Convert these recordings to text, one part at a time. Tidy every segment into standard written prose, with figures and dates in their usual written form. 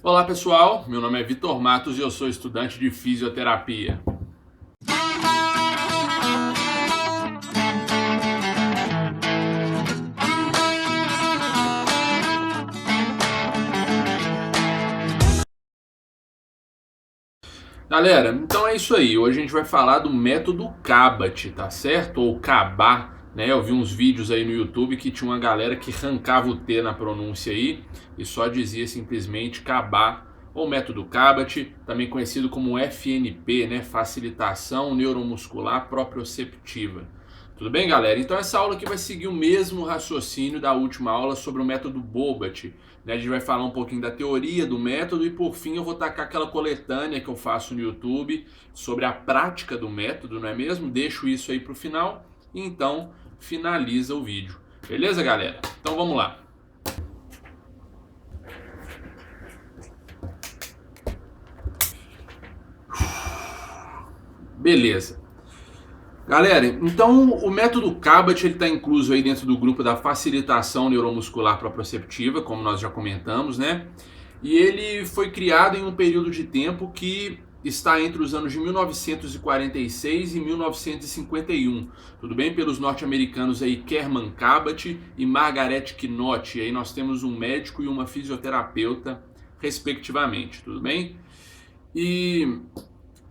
Olá pessoal, meu nome é Vitor Matos e eu sou estudante de fisioterapia. Galera, então é isso aí. Hoje a gente vai falar do método CABAT, tá certo? Ou CABA, né? Eu vi uns vídeos aí no YouTube que tinha uma galera que arrancava o T na pronúncia aí e só dizia simplesmente CABA ou método CABAT, também conhecido como FNP, né? Facilitação neuromuscular proprioceptiva. Tudo bem, galera? Então essa aula aqui vai seguir o mesmo raciocínio da última aula sobre o método Bobat. Né? A gente vai falar um pouquinho da teoria do método e por fim eu vou tacar aquela coletânea que eu faço no YouTube sobre a prática do método, não é mesmo? Deixo isso aí para o final e então finaliza o vídeo. Beleza, galera? Então vamos lá. Beleza. Galera, então o método CABAT está incluso aí dentro do grupo da facilitação neuromuscular proprioceptiva, como nós já comentamos, né? E ele foi criado em um período de tempo que está entre os anos de 1946 e 1951, tudo bem? Pelos norte-americanos aí Kerman Cabot e Margaret Knott. E aí nós temos um médico e uma fisioterapeuta, respectivamente, tudo bem? E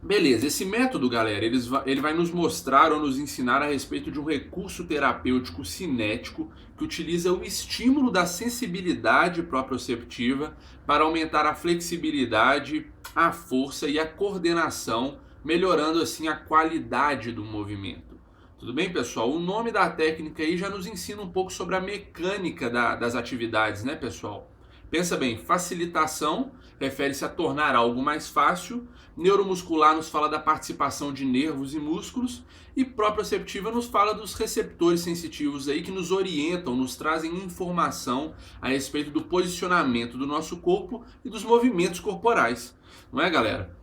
beleza, esse método, galera, ele vai nos mostrar ou nos ensinar a respeito de um recurso terapêutico cinético que utiliza o estímulo da sensibilidade proprioceptiva para aumentar a flexibilidade, a força e a coordenação, melhorando assim a qualidade do movimento. Tudo bem, pessoal? O nome da técnica aí já nos ensina um pouco sobre a mecânica das atividades, né, pessoal? Pensa bem, facilitação refere-se a tornar algo mais fácil, neuromuscular nos fala da participação de nervos e músculos, e proprioceptiva nos fala dos receptores sensitivos aí que nos orientam, nos trazem informação a respeito do posicionamento do nosso corpo e dos movimentos corporais. Não é, galera?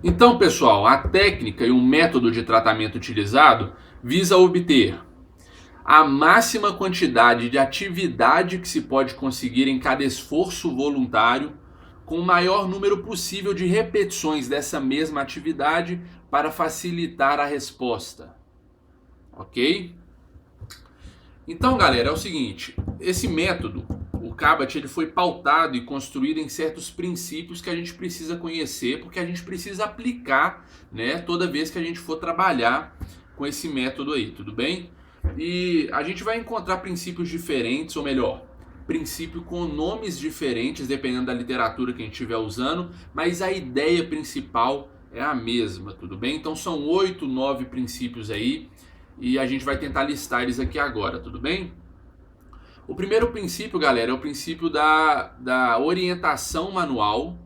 Então, pessoal, a técnica e o método de tratamento utilizado visa obter a máxima quantidade de atividade que se pode conseguir em cada esforço voluntário, com o maior número possível de repetições dessa mesma atividade para facilitar a resposta. Ok? Então, galera, é o seguinte: esse método, o CABAT, ele foi pautado e construído em certos princípios que a gente precisa conhecer, porque a gente precisa aplicar, né, toda vez que a gente for trabalhar com esse método aí, tudo bem? E a gente vai encontrar princípios diferentes, ou melhor, princípio com nomes diferentes, dependendo da literatura que a gente estiver usando, mas a ideia principal é a mesma, tudo bem? Então são 8, 9 princípios aí, e a gente vai tentar listar eles aqui agora, tudo bem? O primeiro princípio, galera, é o princípio da orientação manual,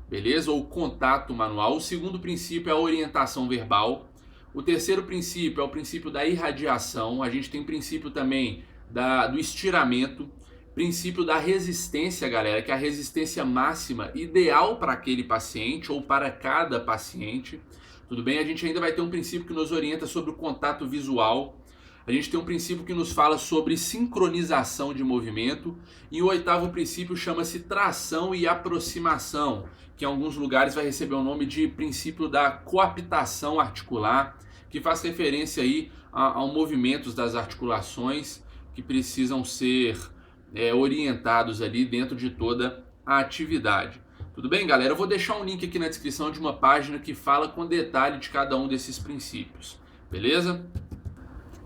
beleza? Ou contato manual. O segundo princípio é a orientação verbal. O terceiro princípio é o princípio da irradiação. A gente tem princípio também do estiramento. Princípio da resistência, galera, que é a resistência máxima ideal para aquele paciente ou para cada paciente. Tudo bem? A gente ainda vai ter um princípio que nos orienta sobre o contato visual. A gente tem um princípio que nos fala sobre sincronização de movimento. E o oitavo princípio chama-se tração e aproximação, que em alguns lugares vai receber o nome de princípio da coaptação articular, que faz referência aí ao movimentos das articulações que precisam ser orientados ali dentro de toda a atividade. Tudo bem, galera? Eu vou deixar um link aqui na descrição de uma página que fala com detalhe de cada um desses princípios. Beleza?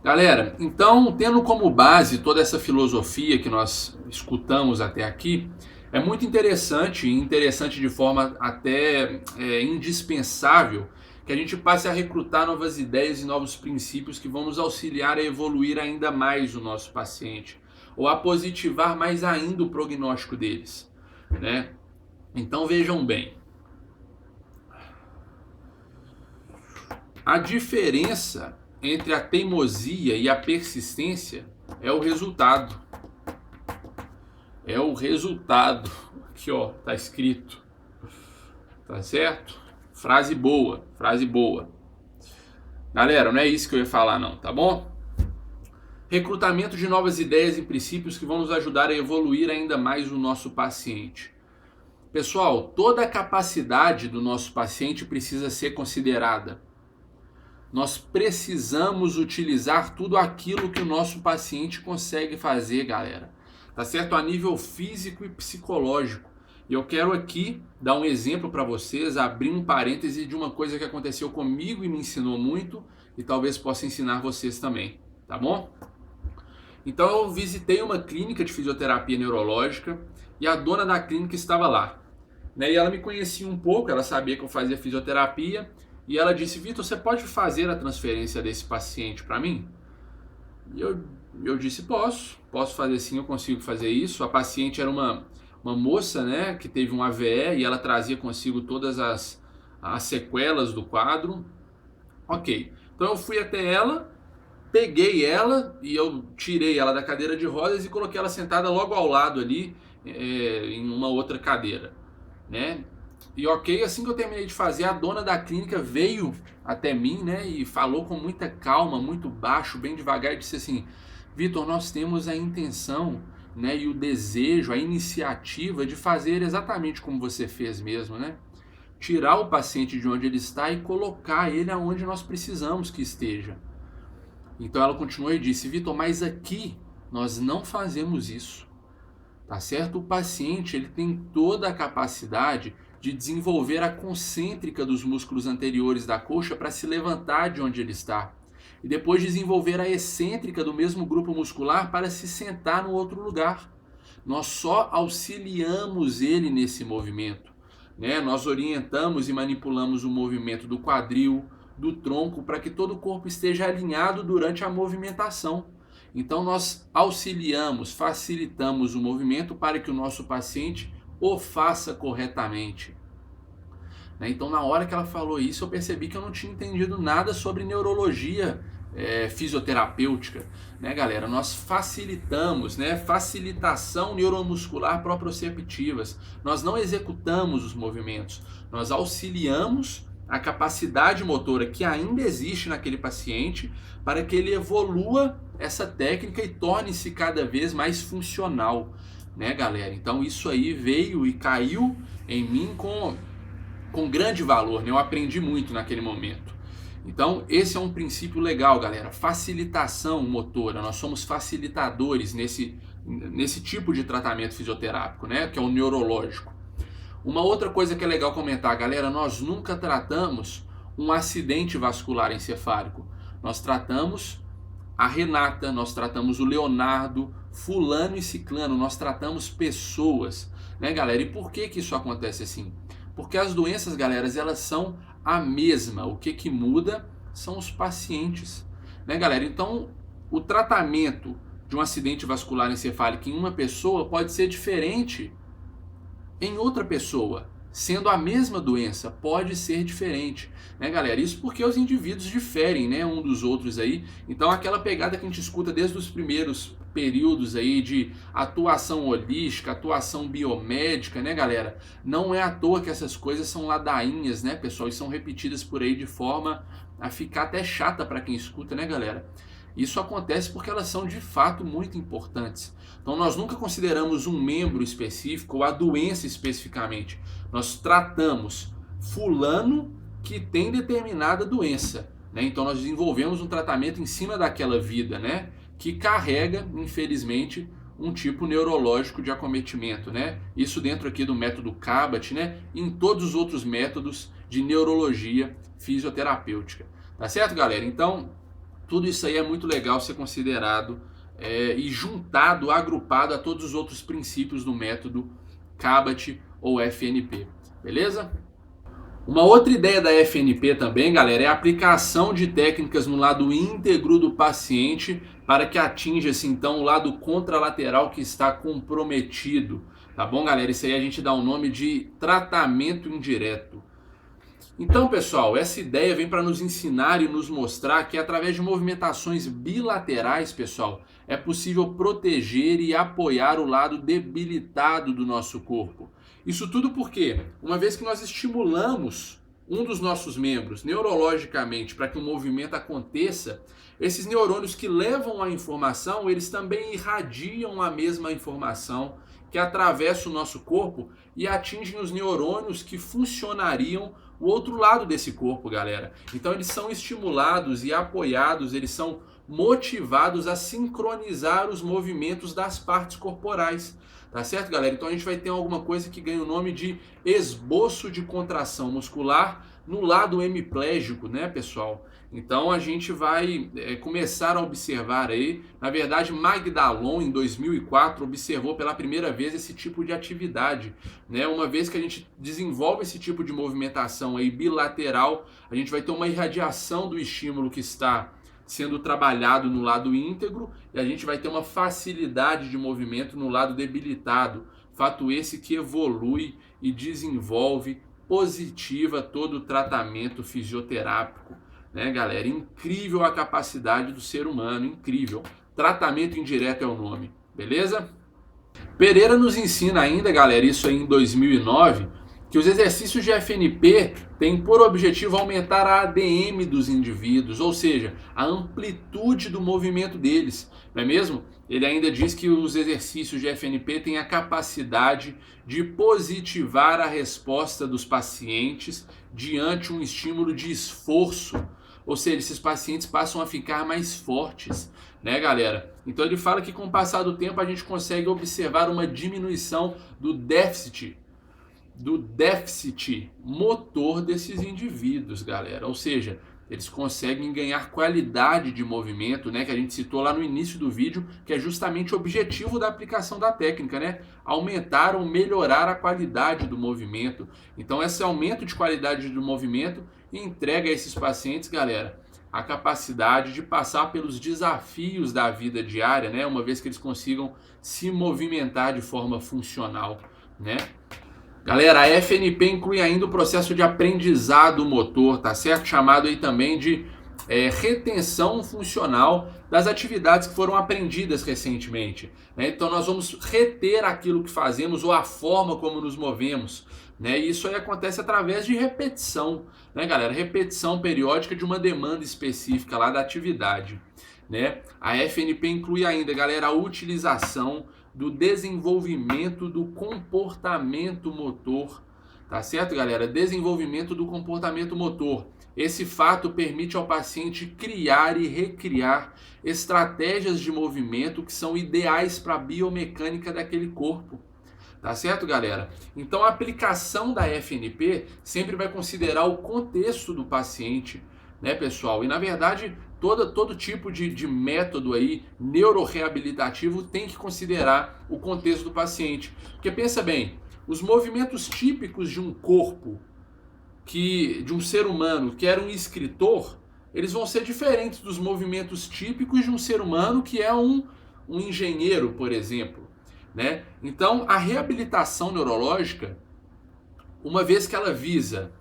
Galera, então, tendo como base toda essa filosofia que nós escutamos até aqui, é muito interessante, e interessante de forma até indispensável, que a gente passe a recrutar novas ideias e novos princípios que vão nos auxiliar a evoluir ainda mais o nosso paciente, ou a positivar mais ainda o prognóstico deles, né? Então vejam bem, a diferença entre a teimosia e a persistência é o resultado. É o resultado. Aqui, ó, tá escrito. Tá certo? Frase boa, frase boa. Galera, não é isso que eu ia falar não, tá bom? Recrutamento de novas ideias e princípios que vão nos ajudar a evoluir ainda mais o nosso paciente. Pessoal, toda a capacidade do nosso paciente precisa ser considerada. Nós precisamos utilizar tudo aquilo que o nosso paciente consegue fazer, galera. Tá certo? A nível físico e psicológico. E eu quero aqui dar um exemplo para vocês, abrir um parêntese de uma coisa que aconteceu comigo e me ensinou muito e talvez possa ensinar vocês também, tá bom? Então eu visitei uma clínica de fisioterapia neurológica e a dona da clínica estava lá. Né? E ela me conhecia um pouco, ela sabia que eu fazia fisioterapia e ela disse: Vitor, você pode fazer a transferência desse paciente para mim? E eu disse: posso fazer sim, eu consigo fazer isso. A paciente era uma moça, né, que teve um AVE e ela trazia consigo todas as sequelas do quadro. Ok, então eu fui até ela, peguei ela e eu tirei ela da cadeira de rodas e coloquei ela sentada logo ao lado ali, em uma outra cadeira, né? E ok, assim que eu terminei de fazer, a dona da clínica veio até mim, né, e falou com muita calma, muito baixo, bem devagar, e disse assim: Vitor, nós temos a intenção, né, e o desejo, a iniciativa de fazer exatamente como você fez mesmo, né? Tirar o paciente de onde ele está e colocar ele aonde nós precisamos que esteja. Então ela continuou e disse: Vitor, mas aqui nós não fazemos isso, tá certo? O paciente, ele tem toda a capacidade de desenvolver a concêntrica dos músculos anteriores da coxa para se levantar de onde ele está. E depois desenvolver a excêntrica do mesmo grupo muscular para se sentar no outro lugar. Nós só auxiliamos ele nesse movimento, né? Nós orientamos e manipulamos o movimento do quadril, do tronco, para que todo o corpo esteja alinhado durante a movimentação. Então nós auxiliamos, facilitamos o movimento para que o nosso paciente o faça corretamente. Então na hora que ela falou isso, eu percebi que eu não tinha entendido nada sobre neurologia fisioterapêutica, né, galera? Nós facilitamos, né? Facilitação neuromuscular proprioceptivas. Nós não executamos os movimentos, nós auxiliamos a capacidade motora que ainda existe naquele paciente para que ele evolua essa técnica e torne-se cada vez mais funcional, né, galera? Então isso aí veio e caiu em mim com grande valor, né? Eu aprendi muito naquele momento. Então esse é um princípio legal, galera. Facilitação motora. Nós somos facilitadores nesse tipo de tratamento fisioterápico, né? Que é o neurológico. Uma outra coisa que é legal comentar, galera, nós nunca tratamos um acidente vascular encefálico. Nós tratamos a Renata, nós tratamos o Leonardo, fulano e ciclano, nós tratamos pessoas, né, galera? E por que isso acontece assim? Porque as doenças, galera, elas são a mesma. O que muda são os pacientes, né, galera? Então, o tratamento de um acidente vascular encefálico em uma pessoa pode ser diferente em outra pessoa, sendo a mesma doença, pode ser diferente, né, galera? Isso porque os indivíduos diferem, né, um dos outros aí. Então aquela pegada que a gente escuta desde os primeiros períodos aí de atuação holística, atuação biomédica, né, galera? Não é à toa que essas coisas são ladainhas, né, pessoal? E são repetidas por aí de forma a ficar até chata para quem escuta, né, galera? Isso acontece porque elas são de fato muito importantes. Então nós nunca consideramos um membro específico ou a doença especificamente. Nós tratamos fulano que tem determinada doença, né? Então nós desenvolvemos um tratamento em cima daquela vida, né? Que carrega, infelizmente, um tipo neurológico de acometimento, né? Isso dentro aqui do método Cabot, né? E em todos os outros métodos de neurologia fisioterapêutica. Tá certo, galera? Então, tudo isso aí é muito legal ser considerado e juntado, agrupado a todos os outros princípios do método Cabot ou FNP, beleza? Uma outra ideia da FNP também, galera, é a aplicação de técnicas no lado íntegro do paciente para que atinja-se então o lado contralateral que está comprometido, tá bom, galera? Isso aí a gente dá o nome de tratamento indireto. Então, pessoal, essa ideia vem para nos ensinar e nos mostrar que através de movimentações bilaterais, pessoal, é possível proteger e apoiar o lado debilitado do nosso corpo. Isso tudo porque, uma vez que nós estimulamos um dos nossos membros neurologicamente para que o movimento aconteça, esses neurônios que levam a informação, eles também irradiam a mesma informação que atravessa o nosso corpo e atingem os neurônios que funcionariam o outro lado desse corpo, galera. Então eles são estimulados e apoiados, eles são motivados a sincronizar os movimentos das partes corporais. Tá certo, galera? Então a gente vai ter alguma coisa que ganha o nome de esboço de contração muscular no lado hemiplégico, né, pessoal? Então a gente vai começar a observar aí, na verdade Magdalon em 2004 observou pela primeira vez esse tipo de atividade, né? Uma vez que a gente desenvolve esse tipo de movimentação aí bilateral, a gente vai ter uma irradiação do estímulo que está sendo trabalhado no lado íntegro e a gente vai ter uma facilidade de movimento no lado debilitado. Fato esse que evolui e desenvolve positiva todo o tratamento fisioterápico, né, galera? Incrível a capacidade do ser humano, incrível. Tratamento indireto é o nome, beleza? Pereira nos ensina ainda, galera, isso aí em 2009, que os exercícios de FNP têm por objetivo aumentar a ADM dos indivíduos, ou seja, a amplitude do movimento deles, não é mesmo? Ele ainda diz que os exercícios de FNP têm a capacidade de positivar a resposta dos pacientes diante um estímulo de esforço, ou seja, esses pacientes passam a ficar mais fortes, né, galera? Então ele fala que com o passar do tempo a gente consegue observar uma diminuição do déficit motor desses indivíduos, galera. Ou seja, eles conseguem ganhar qualidade de movimento, né, que a gente citou lá no início do vídeo, que é justamente o objetivo da aplicação da técnica, né? Aumentar ou melhorar a qualidade do movimento. Então esse aumento de qualidade do movimento entrega a esses pacientes, galera, a capacidade de passar pelos desafios da vida diária, né? Uma vez que eles consigam se movimentar de forma funcional, né? Galera, a FNP inclui ainda o processo de aprendizado motor, tá certo? Chamado aí também de retenção funcional das atividades que foram aprendidas recentemente, né? Então nós vamos reter aquilo que fazemos ou a forma como nos movemos, né? E isso aí acontece através de repetição, né, galera? Repetição periódica de uma demanda específica lá da atividade, né? A FNP inclui ainda, galera, a utilização do desenvolvimento do comportamento motor, tá certo, galera? Desenvolvimento do comportamento motor. Esse fato permite ao paciente criar e recriar estratégias de movimento que são ideais para a biomecânica daquele corpo. Tá certo, galera? Então a aplicação da FNP sempre vai considerar o contexto do paciente, né, pessoal? E na verdade, todo tipo de método aí neuroreabilitativo tem que considerar o contexto do paciente. Porque pensa bem, os movimentos típicos de um corpo, de um ser humano que era um escritor, eles vão ser diferentes dos movimentos típicos de um ser humano que é um engenheiro, por exemplo, né? Então a reabilitação neurológica, uma vez que ela visa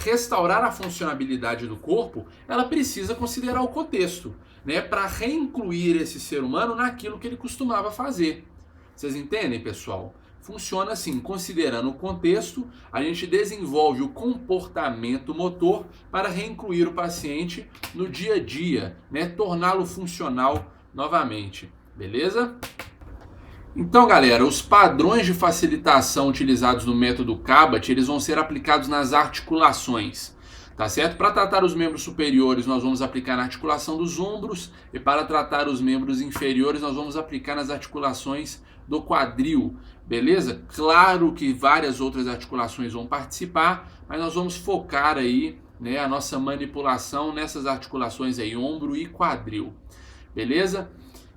restaurar a funcionalidade do corpo, ela precisa considerar o contexto, né, para reincluir esse ser humano naquilo que ele costumava fazer. Vocês entendem, pessoal? Funciona assim, considerando o contexto, a gente desenvolve o comportamento motor para reincluir o paciente no dia a dia, né, torná-lo funcional novamente, beleza? Então, galera, os padrões de facilitação utilizados no método Cabot, eles vão ser aplicados nas articulações, tá certo? Para tratar os membros superiores, nós vamos aplicar na articulação dos ombros, e para tratar os membros inferiores, nós vamos aplicar nas articulações do quadril, beleza? Claro que várias outras articulações vão participar, mas nós vamos focar aí, né, a nossa manipulação nessas articulações aí, ombro e quadril, beleza?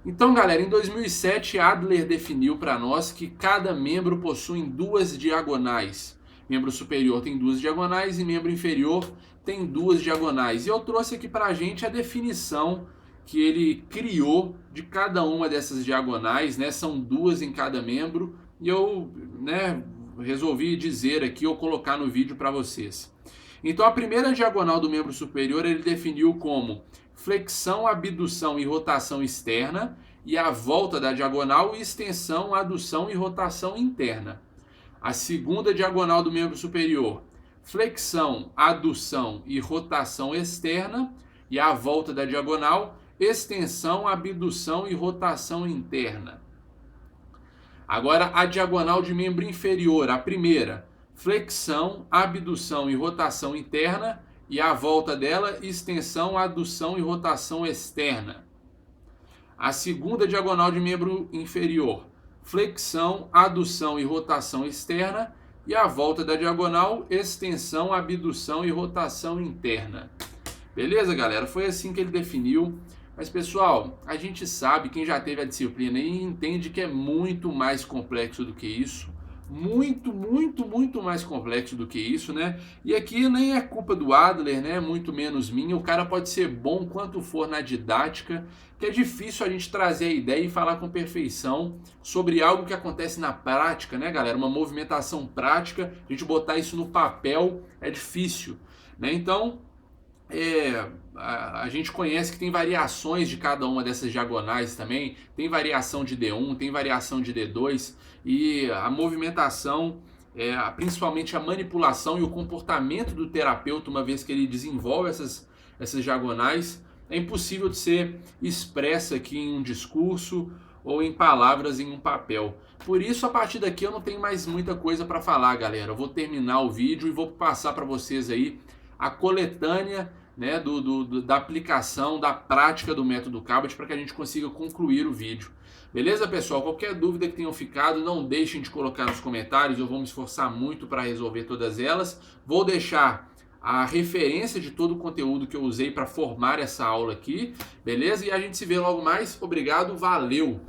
Então, galera, em 2007, Adler definiu para nós que cada membro possui duas diagonais. Membro superior tem duas diagonais e membro inferior tem duas diagonais. E eu trouxe aqui para a gente a definição que ele criou de cada uma dessas diagonais, né? São duas em cada membro e eu, né, resolvi dizer aqui ou colocar no vídeo para vocês. Então, a primeira diagonal do membro superior ele definiu como flexão, abdução e rotação externa, e a volta da diagonal, extensão, adução e rotação interna. A segunda diagonal do membro superior, flexão, adução e rotação externa, e a volta da diagonal, extensão, abdução e rotação interna. Agora a diagonal de membro inferior, a primeira, flexão, abdução e rotação interna, e a volta dela, extensão, adução e rotação externa. A segunda diagonal de membro inferior, flexão, adução e rotação externa, e a volta da diagonal, extensão, abdução e rotação interna. Beleza, galera? Foi assim que ele definiu. Mas, pessoal, a gente sabe, quem já teve a disciplina e entende que é muito mais complexo do que isso. Muito mais complexo do que isso, né? E aqui nem é culpa do Adler, né? Muito menos minha. O cara pode ser bom quanto for na didática, que é difícil a gente trazer a ideia e falar com perfeição sobre algo que acontece na prática, né, galera? Uma movimentação prática, a gente botar isso no papel é difícil, né? Então, a gente conhece que tem variações de cada uma dessas diagonais também, tem variação de D1, tem variação de D2, e a movimentação, principalmente a manipulação e o comportamento do terapeuta, uma vez que ele desenvolve essas diagonais, é impossível de ser expressa aqui em um discurso ou em palavras em um papel. Por isso, a partir daqui eu não tenho mais muita coisa para falar, galera. Eu vou terminar o vídeo e vou passar para vocês aí a coletânea, né, da aplicação, da prática do método Cabot, para que a gente consiga concluir o vídeo. Beleza, pessoal? Qualquer dúvida que tenham ficado, não deixem de colocar nos comentários, eu vou me esforçar muito para resolver todas elas. Vou deixar a referência de todo o conteúdo que eu usei para formar essa aula aqui, beleza? E a gente se vê logo mais. Obrigado, valeu!